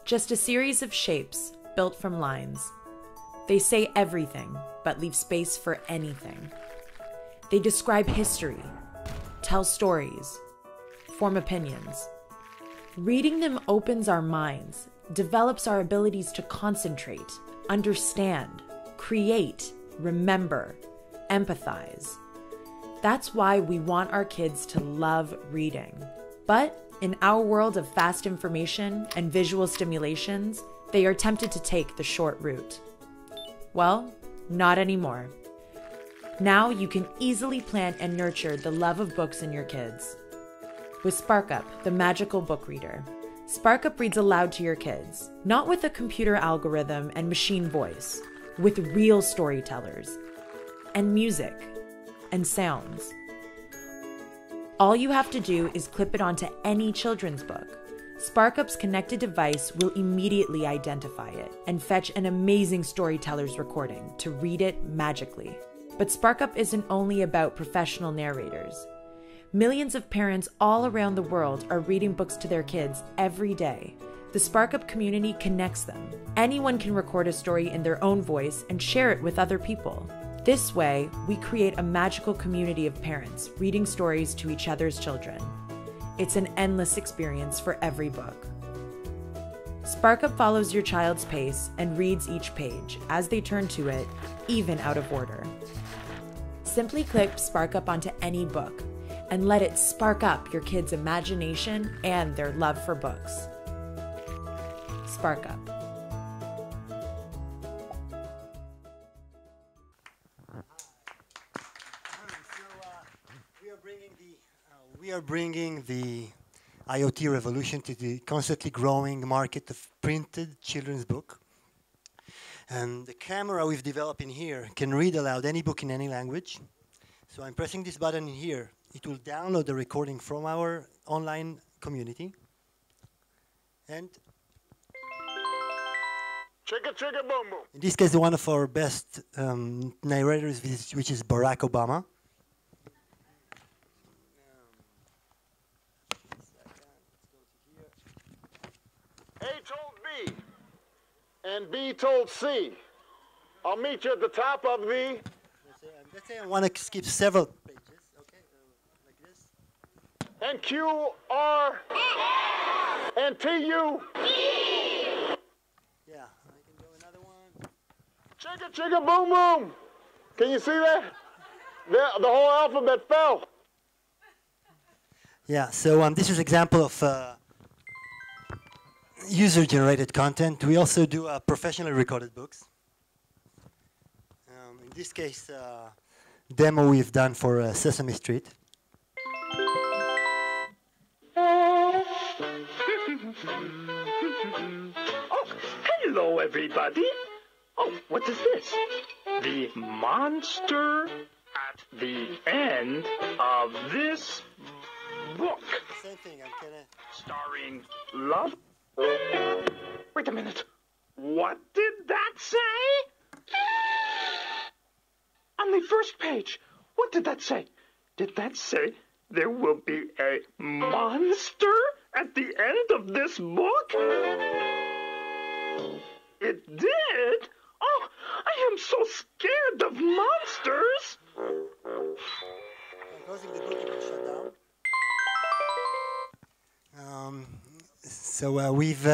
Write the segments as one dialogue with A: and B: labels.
A: just a series of shapes built from lines. They say everything, but leave space for anything. They describe history, tell stories, form opinions. Reading them opens our minds, develops our abilities to concentrate, understand, create, remember, empathize. That's why we want our kids to love reading. But in our world of fast information and visual stimulations, they are tempted to take the short route. Well, not anymore. Now you can easily plant and nurture the love of books in your kids. With Sparkup, the magical book reader. Sparkup reads aloud to your kids, not with a computer algorithm and machine voice, with real storytellers, and music, and sounds. All you have to do is clip it onto any children's book. Sparkup's connected device will immediately identify it and fetch an amazing storyteller's recording to read it magically. But Sparkup isn't only about professional narrators. Millions of parents all around the world are reading books to their kids every day. The Sparkup community connects them. Anyone can record a story in their own voice and share it with other people. This way, we create a magical community of parents reading stories to each other's children. It's an endless experience for every book. Sparkup follows your child's pace and reads each page as they turn to it, even out of order. Simply click Sparkup onto any book and let it spark up your kids' imagination and their love for books. Sparkup.
B: We are bringing the IoT revolution to the constantly growing market of printed children's book. And the camera we've developed in here can read aloud any book in any language. So I'm pressing this button in here. It will download the recording from our online community. And
C: chicka chicka boom boom.
B: In this case, one of our best narrators, which is Barack Obama.
C: A told B, and B told C. I'll meet you at the top of the...
B: Let's say I want to skip several pages, okay, like this.
C: And Q, R, and T, U.
B: Yeah, I can go another one.
C: Chicka chicka boom boom. Can you see that? The whole alphabet fell.
B: Yeah, so this is an example of user-generated content. We also do professionally recorded books. In this case, demo we've done for Sesame Street.
D: Oh, hello, everybody. Oh, what is this? The monster at the end of this book.
B: Same thing, I'm gonna...
D: Starring love. Wait a minute. What did that say? On the first page, what did that say? Did that say there will be a monster at the end of this book? It did? Oh, I am so scared of monsters.
B: I'm closing the book and it'll shut down. So we've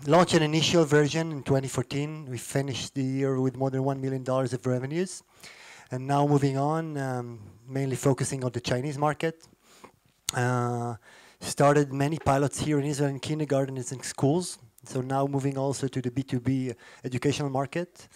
B: launched an initial version in 2014. We finished the year with more than $1 million of revenues. And now moving on, mainly focusing on the Chinese market. Started many pilots here in Israel in kindergartens and schools. So now moving also to the B2B educational market.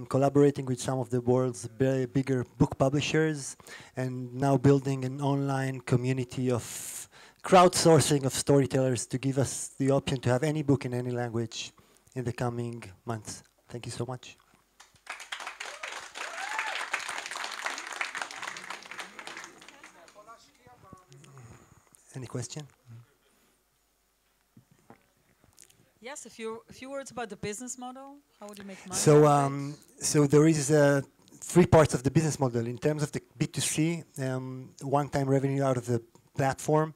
B: Collaborating with some of the world's bigger book publishers. And now building an online community of crowdsourcing of storytellers to give us the option to have any book in any language in the coming months. Thank you so much. Any question?
E: Yes, a few words about the business model. How would you make money?
B: So there is three parts of the business model. In terms of the B2C, one-time revenue out of the platform.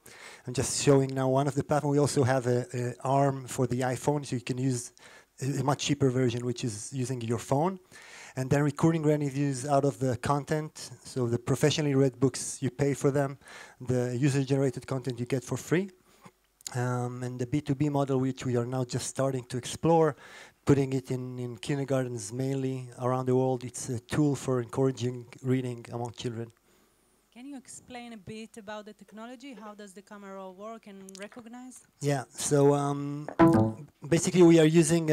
B: I'm just showing now one of the platforms. We also have a ARM for the iPhone, so you can use a much cheaper version, which is using your phone. And then recurring revenues out of the content. So the professionally read books, you pay for them. The user-generated content you get for free. And the B2B model, which we are now just starting to explore, putting it in kindergartens mainly around the world. It's a tool for encouraging reading among children.
F: Can you explain a bit about the technology? How does the camera work and recognize?
B: Yeah, so basically we are using,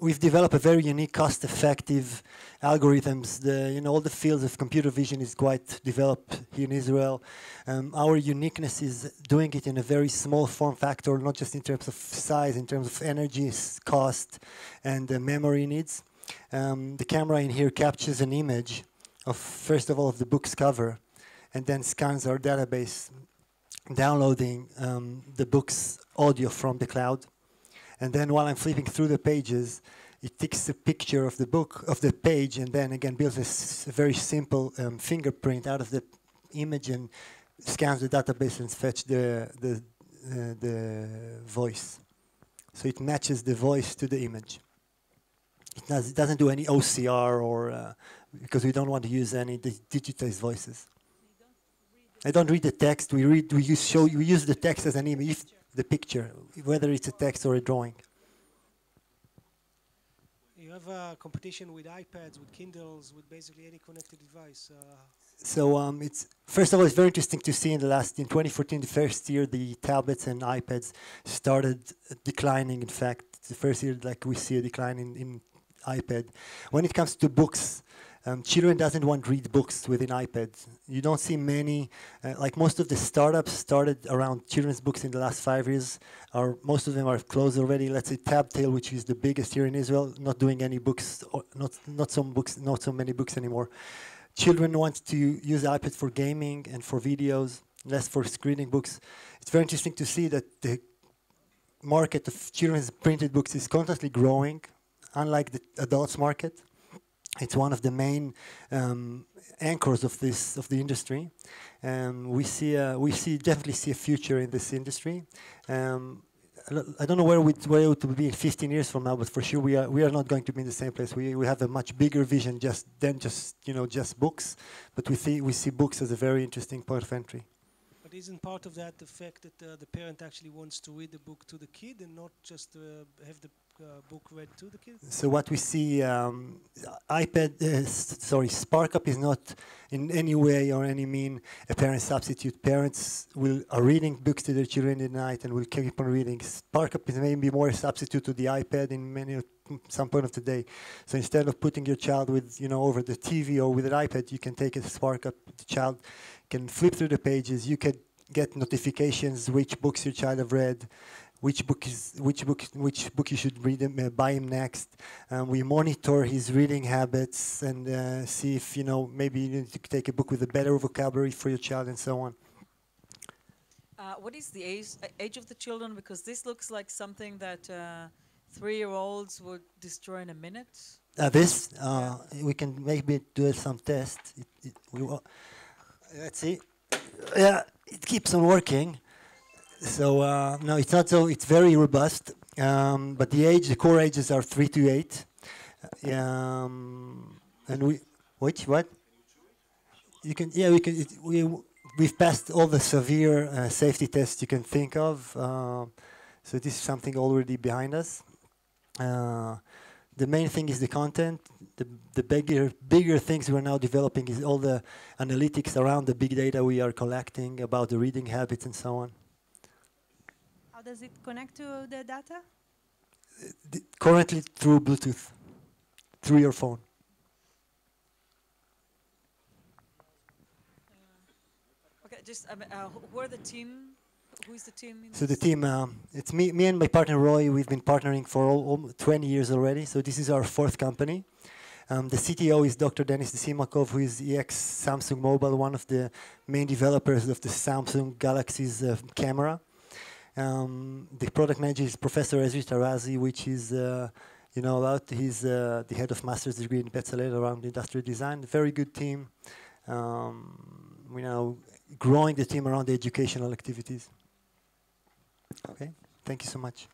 B: we've developed a very unique, cost-effective algorithms. All the fields of computer vision is quite developed here in Israel. Our uniqueness is doing it in a very small form factor, not just in terms of size, in terms of energy, cost, and memory needs. The camera in here captures an image of, first of all, of the book's cover, and then scans our database, downloading the book's audio from the cloud. And then while I'm flipping through the pages, it takes a picture of the book, of the page, and then again builds a very simple fingerprint out of the image and scans the database and fetch the voice. So it matches the voice to the image. It doesn't do any OCR or because we don't want to use any digitized voices. I don't read the text. We use the text as an image, the picture, whether it's a text or a drawing.
G: You have a competition with iPads, with Kindles, with basically any connected device.
B: So it's first of all, it's very interesting to see in 2014, the first year, the tablets and iPads started declining. In fact, the first year, like we see a decline in iPad. When it comes to books, children doesn't want to read books within iPads. You don't see many, like most of the startups started around children's books in the last 5 years, or most of them are closed already. Let's say Tabtail, which is the biggest here in Israel, not doing any books, or not so many books anymore. Children want to use iPads for gaming and for videos, less for screening books. It's very interesting to see that the market of children's printed books is constantly growing, unlike the adults market. It's one of the main anchors of the industry. We definitely see a future in this industry. I don't know where it will be in 15 years from now, but for sure we are not going to be in the same place. We have a much bigger vision than just books, but we see books as a very interesting point of entry.
G: But isn't part of that the fact that the parent actually wants to read the book to the kid and not just have the book read to the kid?
B: So what we see, Sparkup is not in any way or any mean a parent substitute. Parents are reading books to their children at night and will keep on reading. Sparkup is maybe more a substitute to the iPad in some point of the day. So instead of putting your child with, over the TV or with an iPad, you can take a Sparkup. The child can flip through the pages. You can get notifications which books your child have read, which book you should read buy him next. We monitor his reading habits and see if maybe you need to take a book with a better vocabulary for your child and so on.
E: What is the age of the children? Because this looks like something that 3-year-olds would destroy in a minute.
B: We can maybe do some tests. Let's see. Yeah, it keeps on working. So no, it's not so. It's very robust, but the core ages are 3 to 8, and what? You can, yeah, we can. We've passed all the severe safety tests you can think of. So this is something already behind us. The main thing is the content. The bigger things we're now developing is all the analytics around the big data we are collecting about the reading habits and so on.
F: How does it connect to the data?
B: Currently through Bluetooth, through your phone.
E: Okay, just who are the team? Who is the team?
B: So the team, it's me and my partner Roy. We've been partnering for 20 years already. So this is our 4th company. The CTO is Dr. Denis Simakov, who is ex-Samsung Mobile, one of the main developers of the Samsung Galaxy's camera. The product manager is Professor Ezri Tarazi, which is, he's the head of master's degree in Bezalel around industrial design. Very good team. we're now growing the team around the educational activities. Okay, thank you so much.